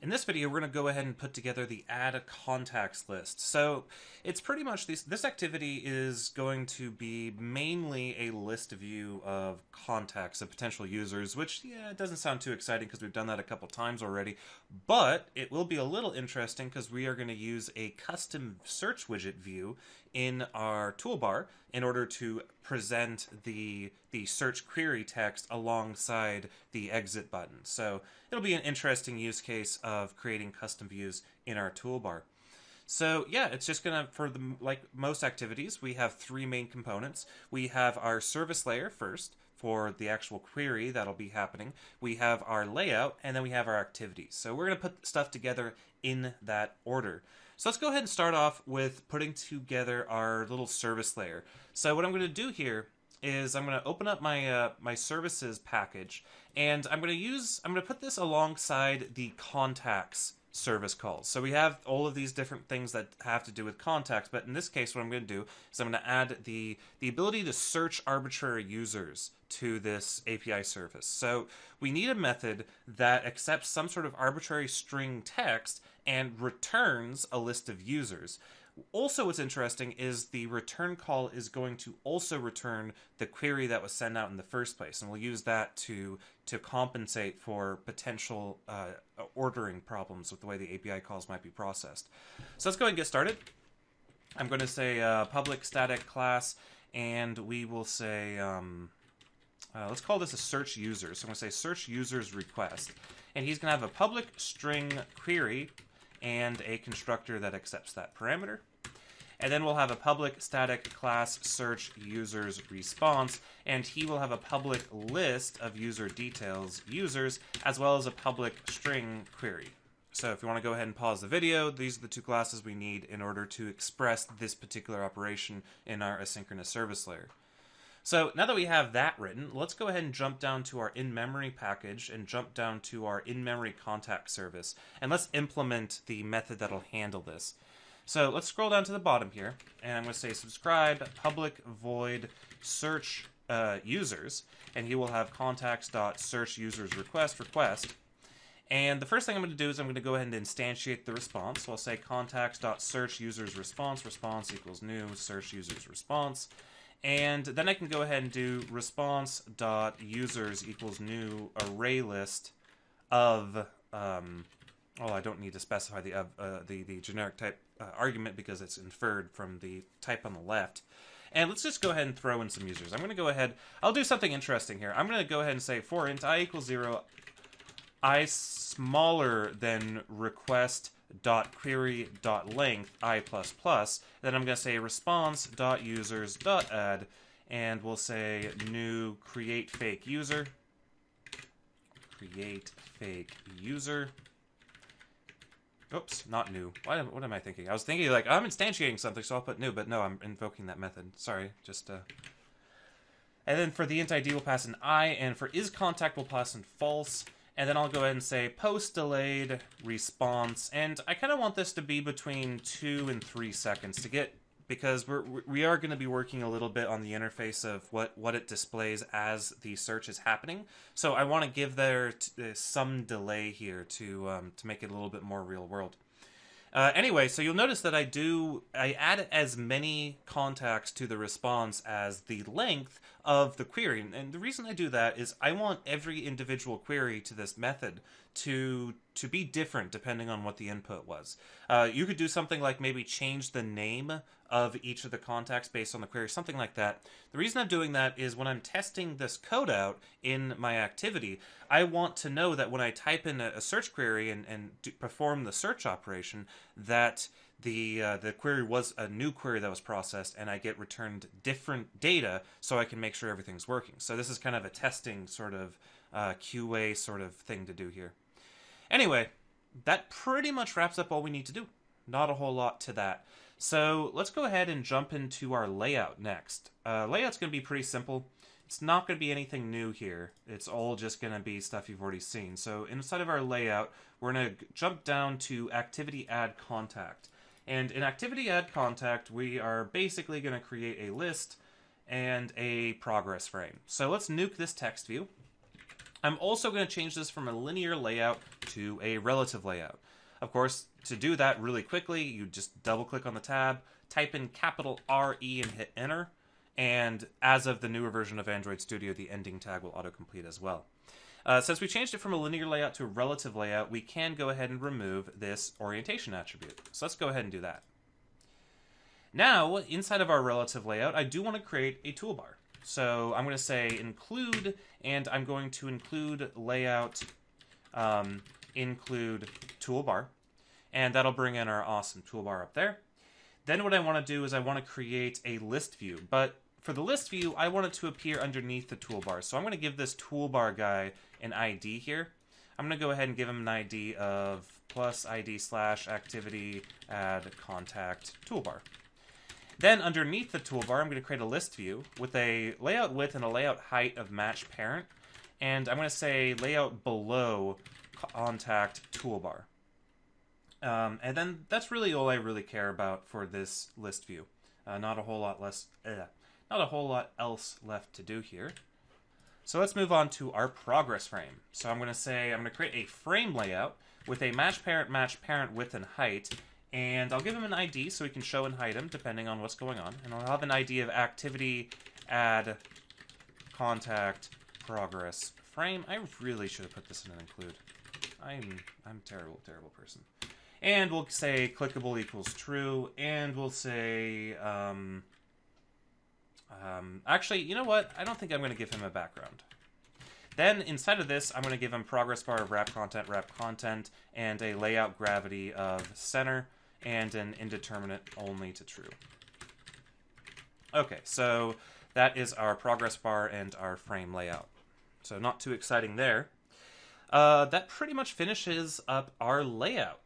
In this video, we're going to go ahead and put together the add contacts list. So it's pretty much this activity is going to be mainly a list view of contacts of potential users, which, yeah, it doesn't sound too exciting because we've done that a couple times already, but it will be a little interesting because we are going to use a custom search widget view in our toolbar in order to present the search query text alongside the exit button. So it'll be an interesting use case of creating custom views in our toolbar. So yeah, it's just gonna, like most activities, we have three main components. We have our service layer first for the actual query that'll be happening. We have our layout, and then we have our activities. So we're gonna put stuff together in that order. So let's go ahead and start off with putting together our little service layer. So what I'm going to do here is I'm going to open up my my services package, and I'm going to put this alongside the contacts service calls. So we have all of these different things that have to do with contacts, but in this case what I'm going to do is I'm going to add the ability to search arbitrary users to this API service. So we need a method that accepts some sort of arbitrary string text and returns a list of users. Also, what's interesting is the return call is going to also return the query that was sent out in the first place, and we'll use that to compensate for potential ordering problems with the way the API calls might be processed. So let's go ahead and get started. I'm going to say public static class, and we will say, let's call this a search user. So I'm going to say search users request, and he's going to have a public string query and a constructor that accepts that parameter. And then we'll have a public static class search users response, and he will have a public list of user details users, as well as a public string query. So if you want to go ahead and pause the video, these are the two classes we need in order to express this particular operation in our asynchronous service layer. So now that we have that written, let's go ahead and jump down to our in-memory package and jump down to our in-memory contact service. And let's implement the method that'll handle this. So let's scroll down to the bottom here, and I'm going to say subscribe public void search users, and he will have contacts.search users request. And the first thing I'm going to do is I'm going to go ahead and instantiate the response. So I'll say contacts.search users response equals new search users response. And then I can go ahead and do response.users equals new array list of, well, I don't need to specify the generic type argument because it's inferred from the type on the left. And let's just go ahead and throw in some users. I'm going to go ahead, I'll do something interesting here. I'm going to go ahead and say for int I equals 0, I smaller than request dot query dot length I plus plus. Then I'm going to say response dot users dot add, and we'll say new create fake user. Oops, not new. What am I thinking? I was thinking like I'm instantiating something, so I'll put new, but no, I'm invoking that method. Sorry, just And then for the int ID we'll pass an I, and for isContact we'll pass in false. And then I'll go ahead and say post delayed response, and I kind of want this to be between 2 and 3 seconds to get, because we are going to be working a little bit on the interface of what it displays as the search is happening. So I want to give there some delay here to make it a little bit more real world. Anyway, so you'll notice that I add as many contacts to the response as the length of the query. And the reason I do that is I want every individual query to this method to be different depending on what the input was. You could do something like maybe change the name of each of the contacts based on the query, something like that. The reason I'm doing that is when I'm testing this code out in my activity, I want to know that when I type in a search query and perform the search operation, that the query was a new query that was processed, and I get returned different data so I can make sure everything's working. So this is kind of a testing sort of QA sort of thing to do here. Anyway, that pretty much wraps up all we need to do. Not a whole lot to that. So let's go ahead and jump into our layout next. Layout's going to be pretty simple. It's not going to be anything new here. It's all just going to be stuff you've already seen. So inside of our layout, we're going to jump down to activity add contact. And in activity add contact, we are basically going to create a list and a progress frame. So let's nuke this text view. I'm also going to change this from a linear layout to a relative layout. Of course, to do that really quickly, you just double-click on the tab, type in capital R-E and hit Enter, and as of the newer version of Android Studio, the ending tag will autocomplete as well. Since we changed it from a linear layout to a relative layout, we can go ahead and remove this orientation attribute. So let's go ahead and do that. Now, inside of our relative layout, I do want to create a toolbar. So I'm going to say include, and I'm going to include layout, include toolbar, and that'll bring in our awesome toolbar up there. Then what I want to do is I want to create a list view, but for the list view, I want it to appear underneath the toolbar. So I'm going to give this toolbar guy an ID here. I'm going to go ahead and give him an ID of +ID/activity add contact toolbar. Then underneath the toolbar, I'm going to create a list view with a layout width and a layout height of match parent. And I'm going to say layout below contact toolbar. And then that's really all I really care about for this list view. Not a whole lot else left to do here. So let's move on to our progress frame. So I'm going to create a frame layout with a match parent width and height. And I'll give him an ID so we can show and hide him depending on what's going on. And I'll have an ID of activity add contact progress frame. I really should have put this in an include. I'm a terrible person. And we'll say clickable equals true, and we'll say actually, you know what? I don't think I'm going to give him a background. Then inside of this, I'm going to give him progress bar of wrap content, and a layout gravity of center, and an indeterminate only to true. Okay, so that is our progress bar and our frame layout. So not too exciting there. That pretty much finishes up our layout.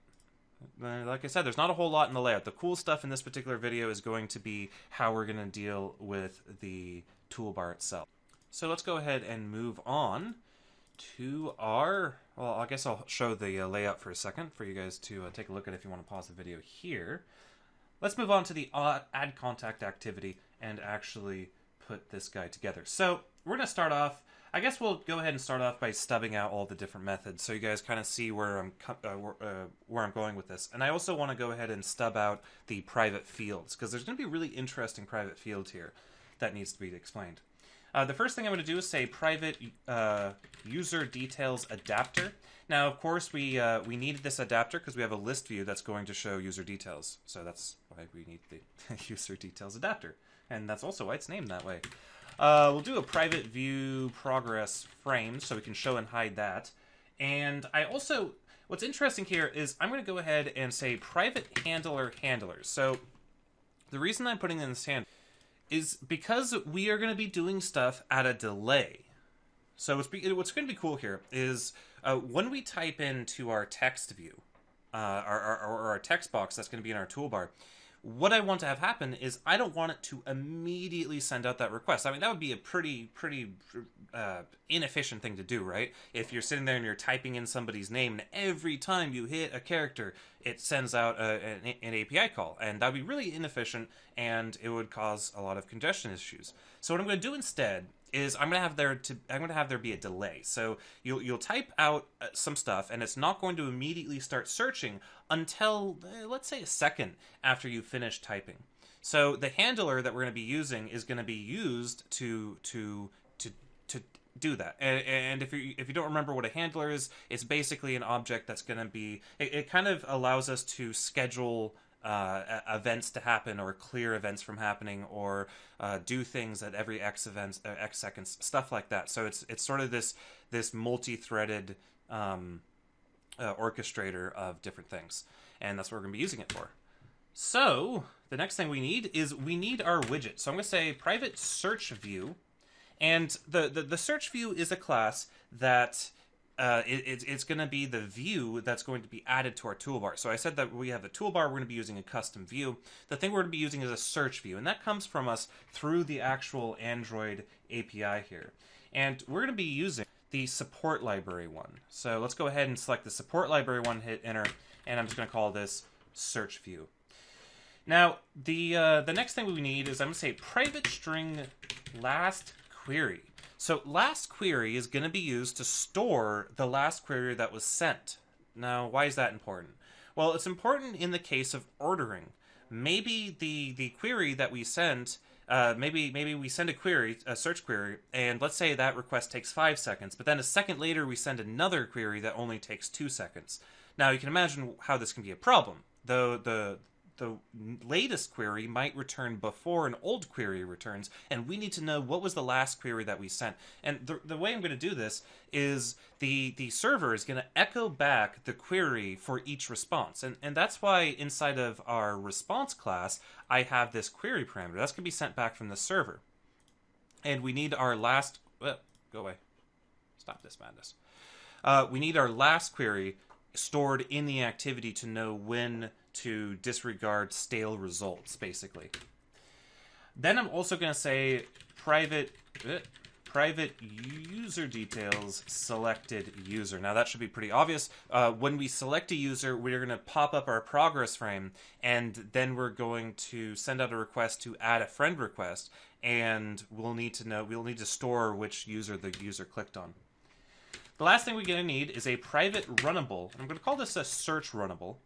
Like I said, there's not a whole lot in the layout. The cool stuff in this particular video is going to be how we're going to deal with the toolbar itself. So let's go ahead and move on to our... Well, I guess I'll show the layout for a second for you guys to take a look at if you want to pause the video here. Let's move on to the add contact activity and actually put this guy together. So we're going to start off... I guess we'll go ahead and start off by stubbing out all the different methods so you guys kind of see where I'm going with this. And I also want to go ahead and stub out the private fields because there's going to be really interesting private fields here that needs to be explained. The first thing I'm going to do is say private user details adapter. Now, of course, we needed this adapter because we have a list view that's going to show user details. So that's why we need the user details adapter. And that's also why it's named that way. We'll do a private view progress frame so we can show and hide that. And I also, what's interesting here is I'm going to go ahead and say private handlers. So the reason I'm putting in this hand is because we are going to be doing stuff at a delay. So what's going to be cool here is when we type into our text view, our text box that's going to be in our toolbar, what I want to have happen is I don't want it to immediately send out that request. I mean, that would be a pretty inefficient thing to do, right? If you're sitting there and you're typing in somebody's name, and every time you hit a character, it sends out an API call, and that would be really inefficient, and it would cause a lot of congestion issues. So what I'm going to do instead is I'm going to have there be a delay. So you'll type out some stuff, and it's not going to immediately start searching until let's say a second after you finish typing. So the handler that we're going to be using is going to be used to do that. And if you don't remember what a handler is, it's basically an object that's going to be. It kind of allows us to schedule events to happen, or clear events from happening, or do things at every X seconds, stuff like that. So it's sort of this multi-threaded orchestrator of different things, and that's what we're going to be using it for. So the next thing we need is our widget. So I'm going to say private search view, and the search view is a class that it's going to be the view that's going to be added to our toolbar. So I said that we have a toolbar, we're going to be using a custom view. The thing we're going to be using is a search view, and that comes from us through the actual Android API here. And we're going to be using the support library one. So let's go ahead and select the support library one, hit enter, and I'm just going to call this search view. Now, the next thing we need is I'm going to say private string last query. So last query is going to be used to store the last query that was sent. Now, why is that important? Well, it's important in the case of ordering. Maybe the query that we sent, maybe we send a query, a search query, and let's say that request takes 5 seconds, but then a second later we send another query that only takes 2 seconds. Now, you can imagine how this can be a problem. The latest query might return before an old query returns, and we need to know what was the last query that we sent. And the way I'm going to do this is the server is going to echo back the query for each response. And that's why inside of our response class, I have this query parameter. That's going to be sent back from the server. And we need our last... go away. Stop this madness. We need our last query stored in the activity to know when to disregard stale results, basically. Then I'm also going to say private user details selected user. Now that should be pretty obvious. When we select a user, we're going to pop up our progress frame, and then we're going to send out a request to add a friend request, and we'll need to store which user the user clicked on. The last thing we're going to need is a private runnable. I'm going to call this a search runnable.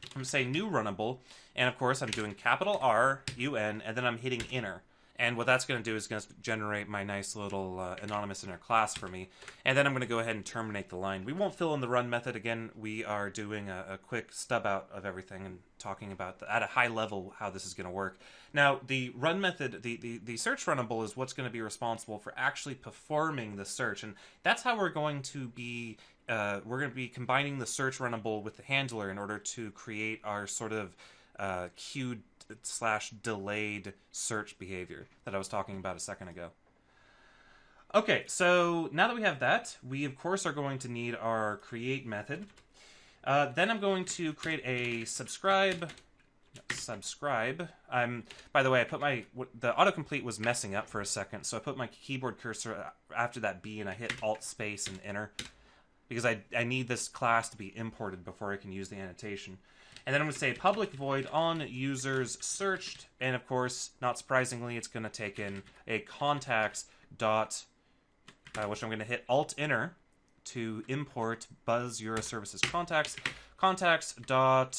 I'm going to say new runnable, and of course I'm doing capital R, UN, and then I'm hitting enter. And what that's going to do is going to generate my nice little anonymous inner class for me. And then I'm going to go ahead and terminate the line. We won't fill in the run method again. We are doing a quick stub out of everything and talking about at a high level how this is going to work. Now, the run method, the search runnable is what's going to be responsible for actually performing the search. And that's how we're going to be combining the search runnable with the handler in order to create our sort of queued / delayed search behavior that I was talking about a second ago. Okay, so now that we have that, we of course are going to need our create method. Then I'm going to create a subscribe. By the way, I put the autocomplete was messing up for a second, so I put my keyboard cursor after that B and I hit Alt space and enter because I need this class to be imported before I can use the annotation. And then I'm going to say public void on users searched, and of course, not surprisingly, it's going to take in a contacts dot, which I'm going to hit Alt Enter to import Buzz Euroservices contacts dot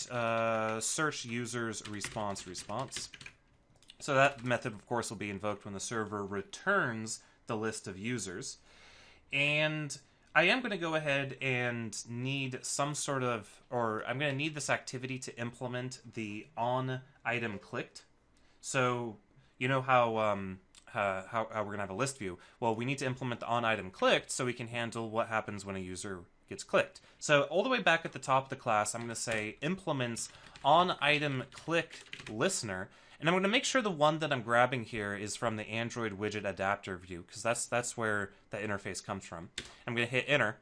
search users response. So that method, of course, will be invoked when the server returns the list of users, and I am going to go ahead and need some sort of, or I'm going to need this activity to implement the on item clicked. So you know how we're going to have a list view. Well, we need to implement the on item clicked so we can handle what happens when a user gets clicked. So all the way back at the top of the class, I'm going to say implements on item click listener. And I'm going to make sure the one that I'm grabbing here is from the Android widget adapter view, because that's where the interface comes from. I'm going to hit enter,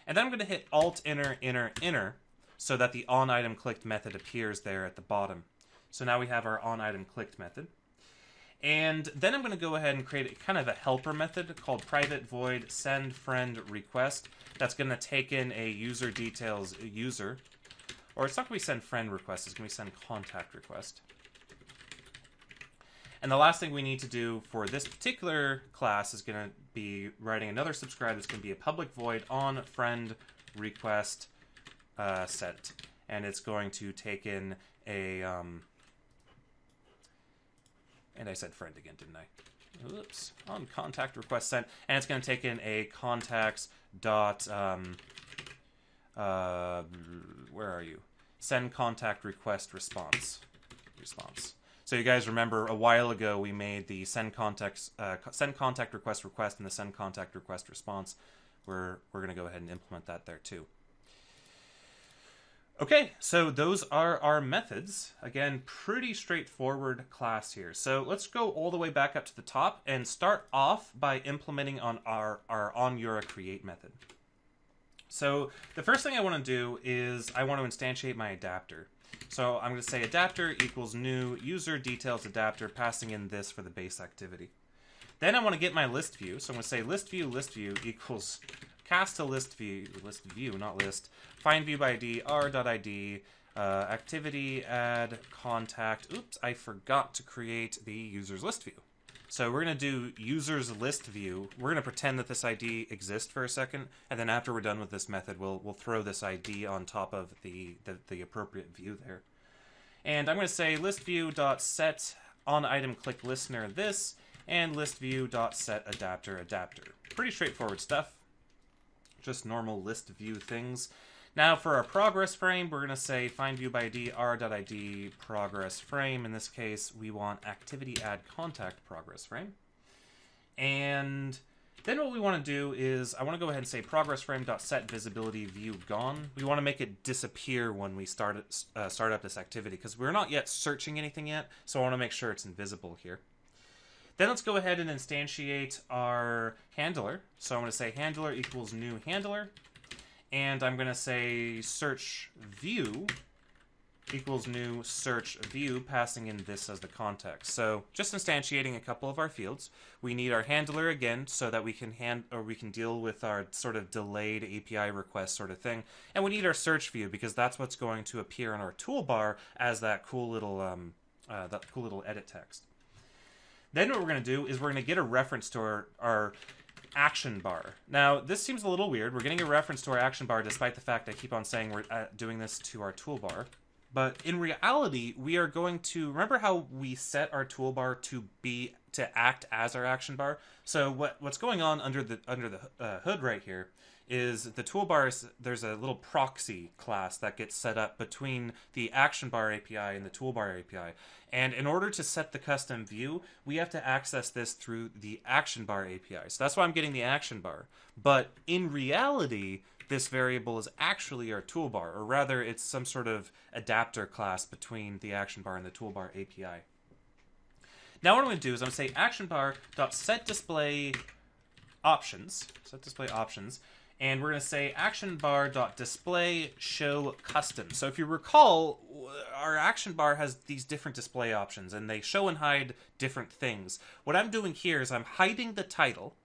and then I'm going to hit Alt Enter, Enter, Enter, so that the onItemClicked method appears there at the bottom. So now we have our onItemClicked method. And then I'm going to go ahead and create kind of a helper method called private void send friend request. That's going to take in a user details user, or it's not going to be send friend request, it's going to be send contact request. And the last thing we need to do for this particular class is going to be writing another subscribe that's going to be a public void on friend request set. And it's going to take in a... and I said friend again, didn't I? Oops. On contact request sent. And it's going to take in a contacts dot... where are you? Send contact request response. So you guys remember a while ago we made the send contact request and the send contact request response. We're going to go ahead and implement that there too. Okay, so those are our methods. Again, pretty straightforward class here. So let's go all the way back up to the top and start off by implementing on our onEura create method. So the first thing I want to do is I want to instantiate my adapter. So I'm going to say adapter equals new user details adapter, passing in this for the base activity. Then I want to get my list view. So I'm going to say list view equals cast to list view, not list, find view by ID, r.id, activity add contact. Oops, I forgot to create the user's list view. So we're going to do users list view. We're going to pretend that this ID exists for a second, and then after we're done with this method, we'll throw this ID on top of the appropriate view there. And I'm going to say list view.set on item click listener this, and list view.set adapter adapter. Pretty straightforward stuff. Just normal list view things. Now for our progress frame, we're going to say find view by ID r.id progress frame. In this case, we want activity add contact progress frame. And then what we want to do is I want to go ahead and say progress frame.set visibility view gone. We want to make it disappear when we start up this activity because we're not yet searching anything yet, so I want to make sure it's invisible here. Then let's go ahead and instantiate our handler. So I'm going to say handler equals new handler. And I'm going to say search view equals new search view, passing in this as the context. So just instantiating a couple of our fields. We need our handler again so that we can deal with our sort of delayed API request sort of thing. And we need our search view because that's what's going to appear in our toolbar as that cool little edit text. Then what we're going to do is we're going to get a reference to our action bar. Now, this seems a little weird. We're getting a reference to our action bar despite the fact I keep on saying we're doing this to our toolbar. But in reality, we are going to... Remember how we set our toolbar to act as our action bar? So what's going on under the hood right here is the toolbar, there's a little proxy class that gets set up between the action bar API and the toolbar API. And in order to set the custom view, we have to access this through the action bar API. So that's why I'm getting the action bar. But in reality, this variable is actually our toolbar, or rather it's some sort of adapter class between the action bar and the toolbar API. Now what I'm going to do is I'm going to say action bar.setDisplayOptions, set display options, and we're going to say action bar.display show custom. So if you recall, our action bar has these different display options, and they show and hide different things. What I'm doing here is I'm hiding the title.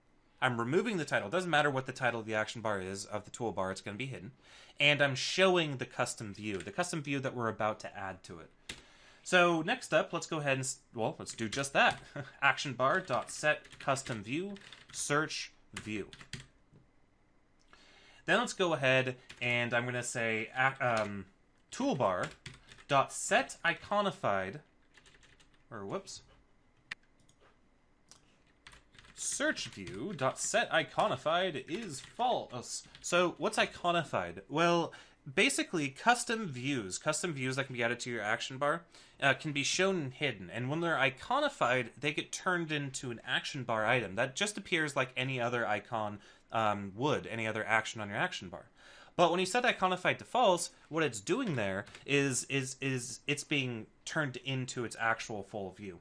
I'm removing the title. It doesn't matter what the title of the action bar is of the toolbar, it's going to be hidden. And I'm showing the custom view that we're about to add to it. So next up, let's go ahead and, well, let's do just that. Action bar.set custom view search view. Then let's go ahead and I'm going to say toolbar.set iconified, or whoops, search view.set iconified is false. So what's iconified? Well, basically custom views that can be added to your action bar can be shown and hidden. And when they're iconified, they get turned into an action bar item that just appears like any other icon would, any other action on your action bar. But when you set iconified to false, what it's doing there is it's being turned into its actual full view.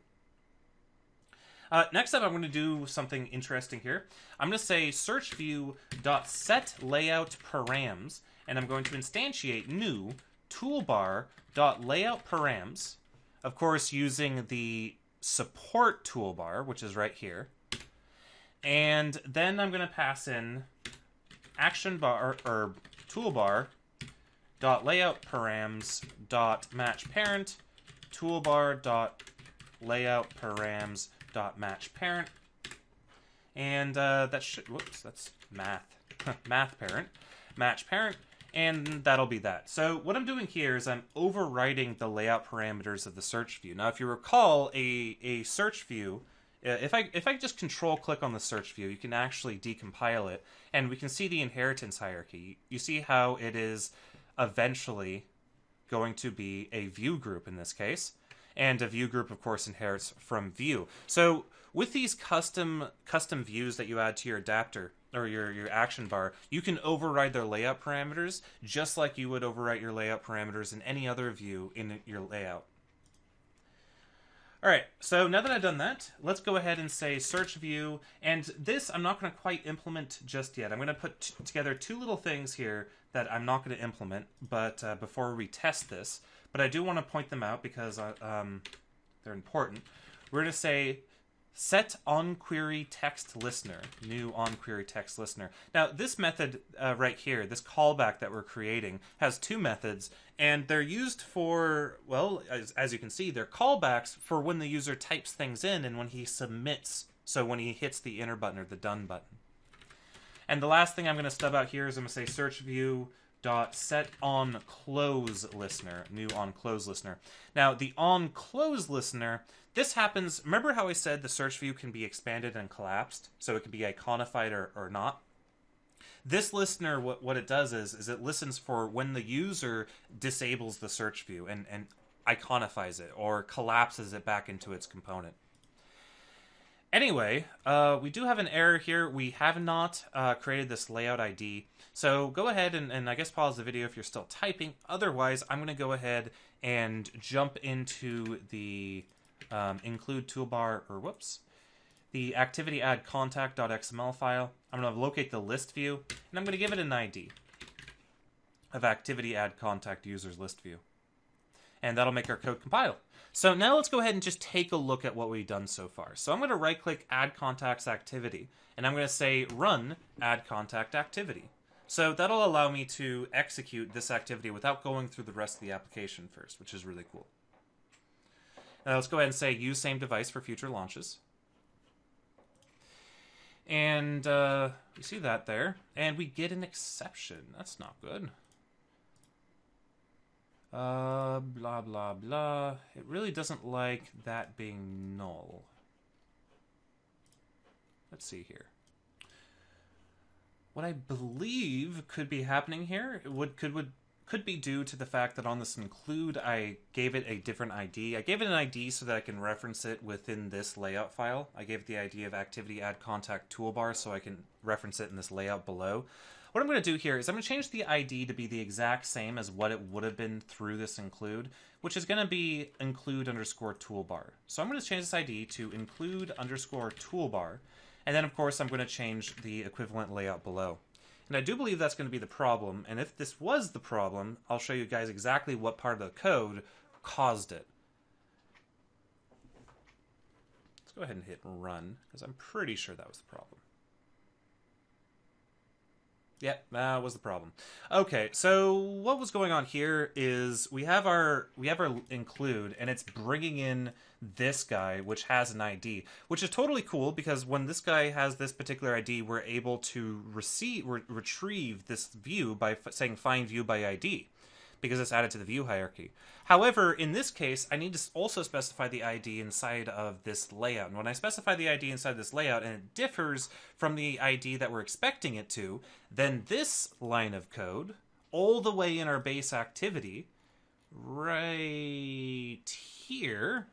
Next up, I'm going to do something interesting here. I'm going to say search view.set layout params, and I'm going to instantiate new toolbar.layout params, of course using the support toolbar, which is right here. And then I'm going to pass in action bar or toolbar dot layout params dot match parent toolbar dot layout params dot match parent, and that should, whoops, that's math math parent match parent, and that'll be that. So what I'm doing here is I'm overwriting the layout parameters of the search view. Now if you recall, a search view, if I just control click on the search view, you can actually decompile it, and we can see the inheritance hierarchy. You see how it is eventually going to be a view group in this case, and a view group, of course, inherits from view. So with these custom views that you add to your adapter or your action bar, you can override their layout parameters just like you would overwrite your layout parameters in any other view in your layout. All right, so now that I've done that, let's go ahead and say search view, and this I'm not going to quite implement just yet. I'm going to put together two little things here that I'm not going to implement, but before we test this, but I do want to point them out because they're important. We're going to say set onQuery text listener, new onQuery text listener. Now, this method right here, this callback that we're creating, has two methods, and they're used for, well, as you can see, they're callbacks for when the user types things in and when he submits, so when he hits the enter button or the done button. And the last thing I'm going to stub out here is I'm going to say search view dot set on close listener, new on close listener. Now, the on close listener, this happens, remember how I said the search view can be expanded and collapsed, so it can be iconified or not? This listener, what it does is it listens for when the user disables the search view and iconifies it or collapses it back into its component. Anyway, we do have an error here. We have not created this layout ID. So go ahead and I guess pause the video if you're still typing. Otherwise, I'm going to go ahead and jump into the include toolbar, or whoops, the activity add contact.xml file. I'm going to locate the list view, and I'm going to give it an ID of activity add contact users list view. And that'll make our code compile. So now let's go ahead and just take a look at what we've done so far. So I'm going to right-click Add Contacts Activity, and I'm going to say Run Add Contact Activity. So that'll allow me to execute this activity without going through the rest of the application first, which is really cool. Now let's go ahead and say Use Same Device for future launches. And you see that there. And we get an exception. That's not good. Blah, blah, blah. It really doesn't like that being null. Let's see here. What I believe could be happening here could be due to the fact that on this include, I gave it a different ID. I gave it an ID so that I can reference it within this layout file. I gave it the ID of activity add contact toolbar so I can reference it in this layout below. What I'm going to do here is I'm going to change the ID to be the exact same as what it would have been through this include, which is going to be include underscore toolbar. So I'm going to change this ID to include underscore toolbar. And then, of course, I'm going to change the equivalent layout below. And I do believe that's going to be the problem. And if this was the problem, I'll show you guys exactly what part of the code caused it. Let's go ahead and hit run, because I'm pretty sure that was the problem. Yep, that was the problem. Okay, so what was going on here is we have our include, and it's bringing in this guy, which has an ID, which is totally cool because when this guy has this particular ID, we're able to retrieve this view by saying find view by ID, because it's added to the view hierarchy. However, in this case, I need to also specify the ID inside of this layout. And when I specify the ID inside this layout and it differs from the ID that we're expecting it to, then this line of code, all the way in our base activity, right here,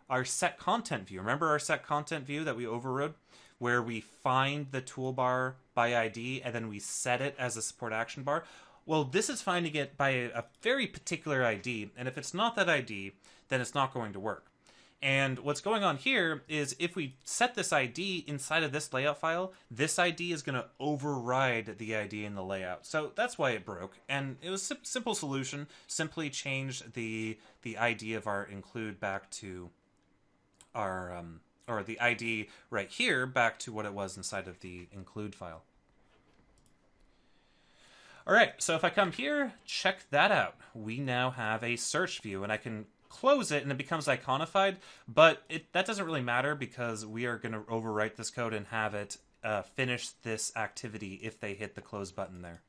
our set content view. Remember our set content view that we overrode? Where we find the toolbar by ID and then we set it as a support action bar? Well, this is finding it by a very particular ID, and if it's not that ID, then it's not going to work. And what's going on here is if we set this ID inside of this layout file, this ID is going to override the ID in the layout. So that's why it broke, and it was a simple solution. Simply change the ID of our include back to our, or the ID right here back to what it was inside of the include file. All right, so if I come here, check that out. We now have a search view, and I can close it, and it becomes iconified, but that doesn't really matter because we are going to overwrite this code and have it finish this activity if they hit the close button there.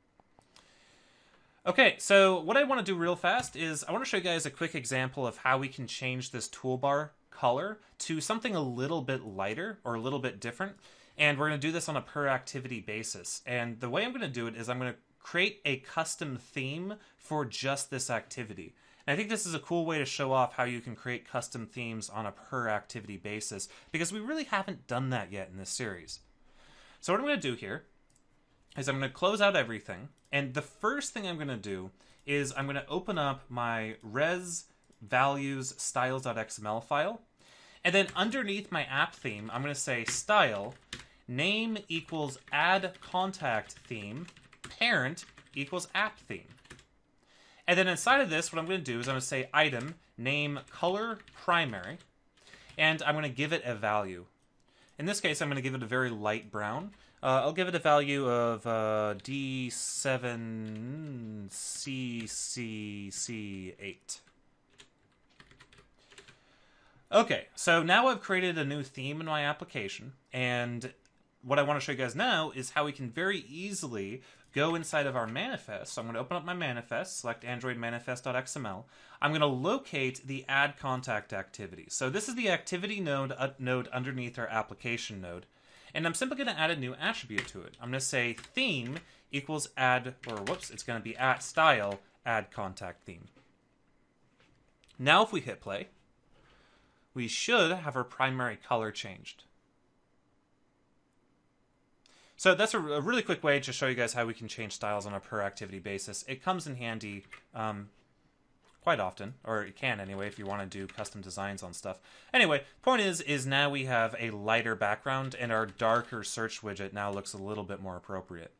Okay, so what I want to do real fast is I want to show you guys a quick example of how we can change this toolbar color to something a little bit lighter or a little bit different, and we're going to do this on a per activity basis. And the way I'm going to do it is I'm going to create a custom theme for just this activity. And I think this is a cool way to show off how you can create custom themes on a per activity basis, because we really haven't done that yet in this series. So what I'm going to do here is I'm going to close out everything, and the first thing I'm going to do is I'm going to open up my res values styles.xml file, and then underneath my app theme, I'm going to say style name equals add contact theme parent equals app theme. And then inside of this, what I'm going to do is I'm going to say item name color primary, and I'm going to give it a value. In this case, I'm going to give it a very light brown. I'll give it a value of D7CCC8. Okay, so now I've created a new theme in my application, and what I want to show you guys now is how we can very easily go inside of our manifest. So I'm going to open up my manifest, select Android manifest.xml. I'm going to locate the add contact activity. So this is the activity node underneath our application node. And I'm simply going to add a new attribute to it. I'm going to say theme equals add, or whoops, it's going to be at style add contact theme. Now if we hit play, we should have our primary color changed. So that's a really quick way to show you guys how we can change styles on a per activity basis. It comes in handy quite often, or it can anyway if you want to do custom designs on stuff. Anyway, point is now we have a lighter background and our darker search widget now looks a little bit more appropriate.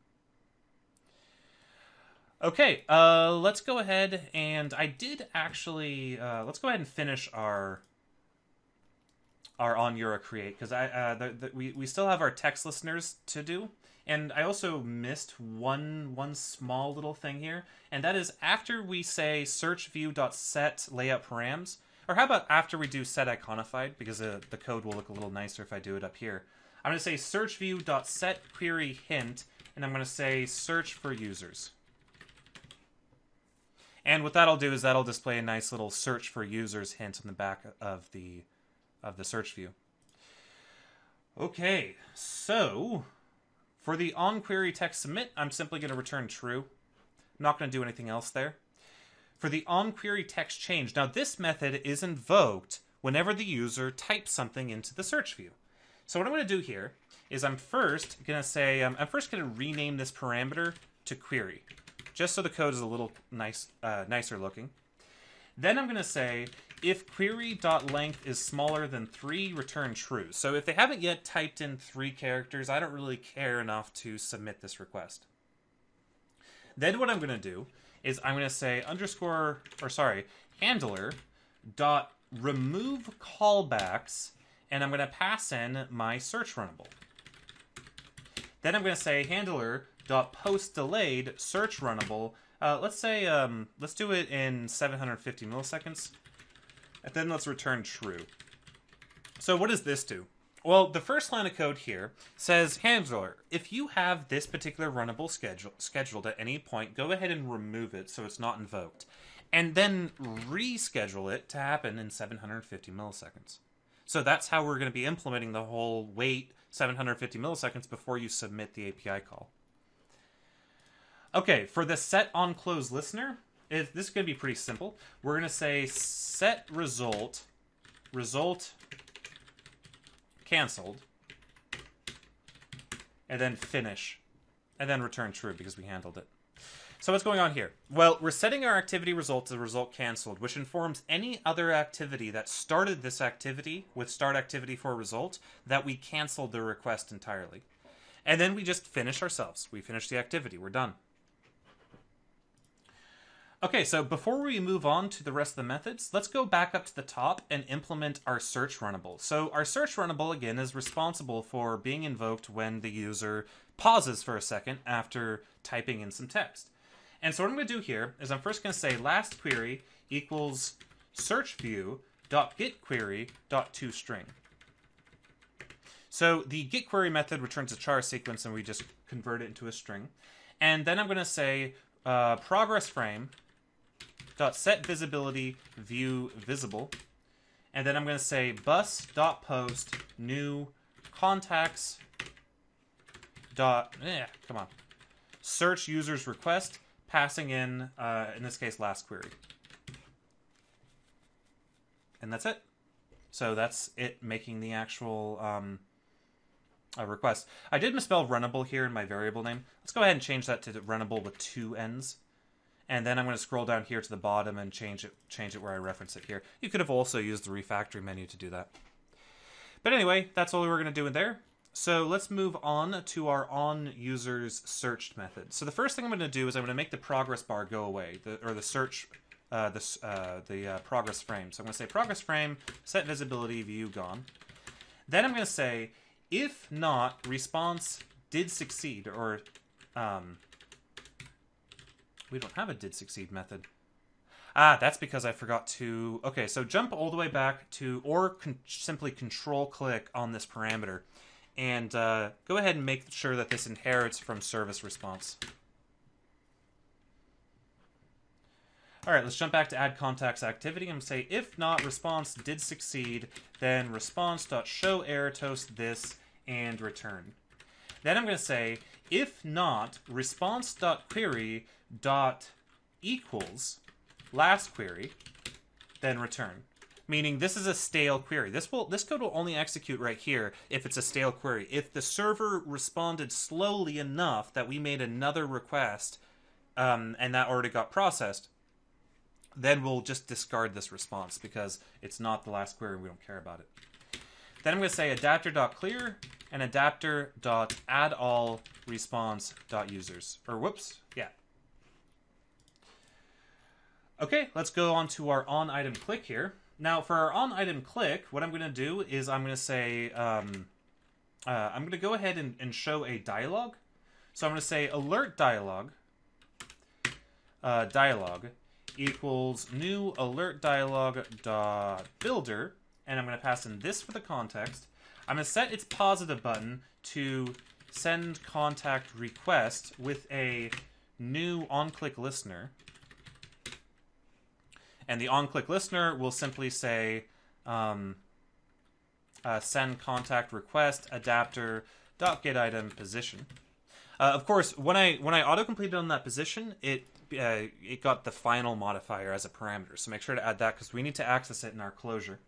Okay, let's go ahead and I did actually, let's go ahead and finish our on Euro create, because we still have our text listeners to do, and I also missed one small little thing here, and that is after we say search view.set layout params, or how about after we do set iconified, because the code will look a little nicer if I do it up here. I'm going to say search view.set query hint, and I'm going to say search for users. And what that'll do is that'll display a nice little search for users hint on the back of the search view. Okay, so for the onQuery text submit, I'm simply going to return true. I'm not going to do anything else there. For the onQuery text change, now this method is invoked whenever the user types something into the search view. So what I'm going to do here is I'm first going to say, I'm first going to rename this parameter to query, just so the code is a little nicer looking. Then I'm going to say, if query.length is smaller than 3, return true. So if they haven't yet typed in 3 characters, I don't really care enough to submit this request. Then what I'm going to do is I'm going to say handler dot remove callbacks, and I'm going to pass in my search runnable. Then I'm going to say handler dot post delayed search runnable. Let's say let's do it in 750 milliseconds. And then let's return true. So what does this do? Well, the first line of code here says, handler, if you have this particular runnable scheduled at any point, go ahead and remove it so it's not invoked. And then reschedule it to happen in 750 milliseconds. So that's how we're going to be implementing the whole wait 750 milliseconds before you submit the API call. Okay, for the set on close listener, this is going to be pretty simple. We're going to say set result canceled, and then finish, and then return true because we handled it. So what's going on here? Well, we're setting our activity result to result canceled, which informs any other activity that started this activity with start activity for result that we canceled the request entirely. And then we just finish ourselves. We finish the activity. We're done. Okay, so before we move on to the rest of the methods, let's go back up to the top and implement our search runnable. So our search runnable, again, is responsible for being invoked when the user pauses for a second after typing in some text. And so what I'm going to do here is I'm first going to say last query equals search view dot get query dot toString. So the get query method returns a char sequence and we just convert it into a string. And then I'm going to say progress frame dot set visibility view visible, and then I'm going to say bus dot post new contacts dot search users request, passing in this case last query, and that's it. So that's it, making the actual request. I did misspell runnable here in my variable name. Let's go ahead and change that to runnable with 2 N's. And then I'm going to scroll down here to the bottom and change it where I reference it here. You could have also used the refactoring menu to do that. But anyway, that's all we're going to do in there. So let's move on to our onUsers searched method. So the first thing I'm going to do is I'm going to make the progress bar go away, the progress frame. So I'm going to say progress frame, set visibility, view gone. Then I'm going to say if not, response did succeed, or we don't have a did succeed method. Ah, that's because I forgot to... Okay, so jump all the way back to, or simply control-click on this parameter, and go ahead and make sure that this inherits from service response. All right, let's jump back to add contacts activity and say, if not response did succeed, then response.showErrorToast this and return. Then I'm going to say, if not response.query.equals last query, then return. Meaning this is a stale query. This code will only execute right here if it's a stale query. If the server responded slowly enough that we made another request and that already got processed, then we'll just discard this response because it's not the last query and we don't care about it. Then I'm going to say adapter.clear and adapter.addAllResponse.users. Or whoops, yeah. Okay, let's go on to our onItemClick here. Now, for our onItemClick, what I'm going to do is I'm going to say, I'm going to go ahead and show a dialog. So I'm going to say alert dialog, dialog equals new alert dialog dot builder, and I'm going to pass in this for the context. I'm going to set its positive button to send contact request with a new onClick listener. And the onClick listener will simply say send contact request adapter.getItem position. Of course, when I auto-completed on that position, it got the final modifier as a parameter. So make sure to add that because we need to access it in our closure.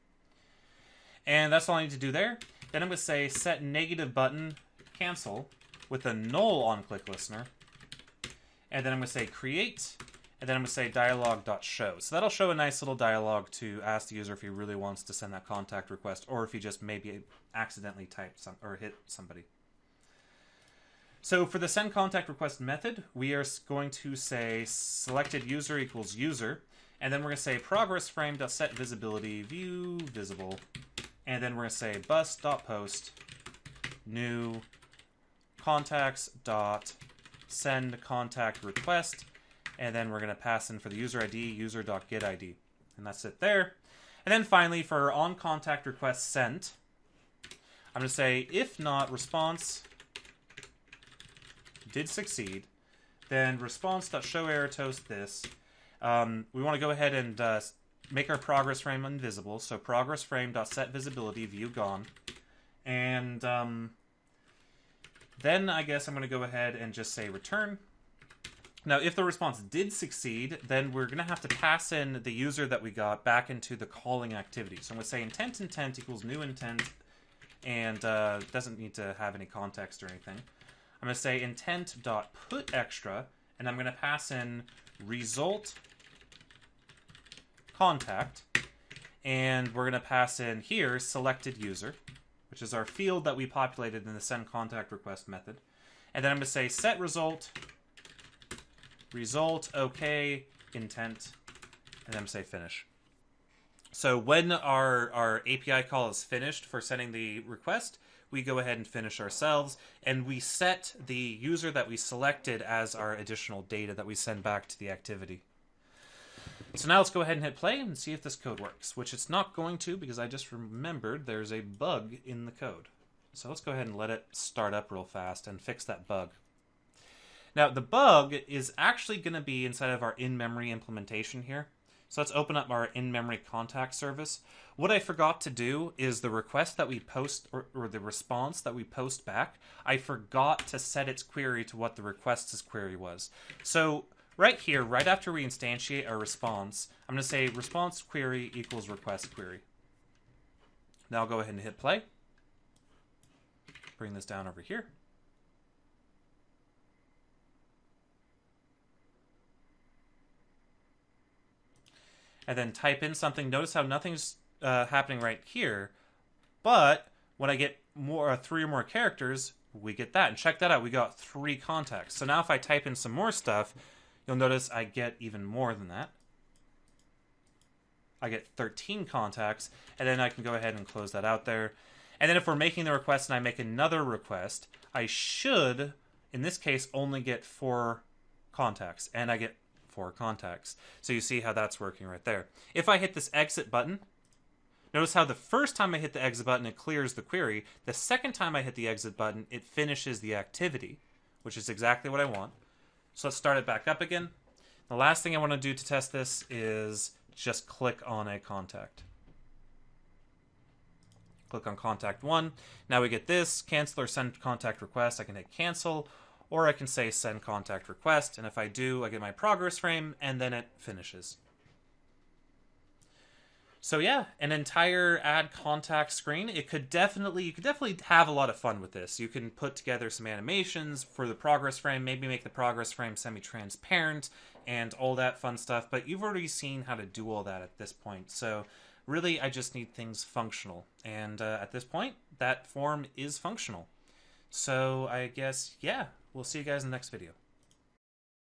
And that's all I need to do there. Then I'm going to say set negative button cancel with a null onClick listener. And then I'm going to say create. And then I'm going to say dialog.show. So that'll show a nice little dialog to ask the user if he really wants to send that contact request or if he just maybe accidentally typed or hit somebody. So for the send contact request method, we are going to say selected user equals user. And then we're going to say progress frame.set visibility view visible. And then we're going to say bus.post new contacts.send contact request. And then we're going to pass in for the user ID, user.getID. And that's it there. And then finally, for on contact request sent, I'm going to say if not response did succeed, then response.showErrorToast this. We want to go ahead and make our progress frame invisible. So progress frame.setVisibility view gone. And then I guess I'm going to go ahead and just say return. Now, if the response did succeed, then we're going to have to pass in the user that we got back into the calling activity. So I'm going to say intent equals new intent, and doesn't need to have any context or anything. I'm going to say intent.putExtra, and I'm going to pass in result contact, and we're going to pass in here selected user, which is our field that we populated in the send contact request method. And then I'm going to say set result okay intent, and then say finish. So when our API call is finished for sending the request, we go ahead and finish ourselves, and we set the user that we selected as our additional data that we send back to the activity. So now let's go ahead and hit play and see if this code works, which it's not going to because I just remembered there's a bug in the code. So let's go ahead and let it start up real fast and fix that bug. Now, the bug is actually going to be inside of our in-memory implementation here. So let's open up our in-memory contact service. What I forgot to do is the request that we post, or the response that we post back, I forgot to set its query to what the request's query was. So right here, right after we instantiate our response, I'm going to say response query equals request query. Now I'll go ahead and hit play. Bring this down over here. And then type in something. Notice how nothing's happening right here. But when I get more 3 or more characters, we get that. And check that out. We got 3 contacts. So now if I type in some more stuff, you'll notice I get even more than that. I get 13 contacts. And then I can go ahead and close that out there. And then if we're making the request and I make another request, I should, in this case, only get 4 contacts. And I get 4 contacts. So you see how that's working right there. If I hit this exit button, notice how the first time I hit the exit button, it clears the query. The second time I hit the exit button, it finishes the activity, which is exactly what I want. So let's start it back up again. The last thing I want to do to test this is just click on a contact. Click on contact 1. Now we get this, cancel or send contact request. I can hit cancel, or I can say send contact request. And if I do, I get my progress frame, and then it finishes. So yeah, an entire add contact screen. You could definitely have a lot of fun with this. You can put together some animations for the progress frame, maybe make the progress frame semi-transparent and all that fun stuff, but you've already seen how to do all that at this point. So really, I just need things functional. And at this point, that form is functional. So I guess, yeah, we'll see you guys in the next video.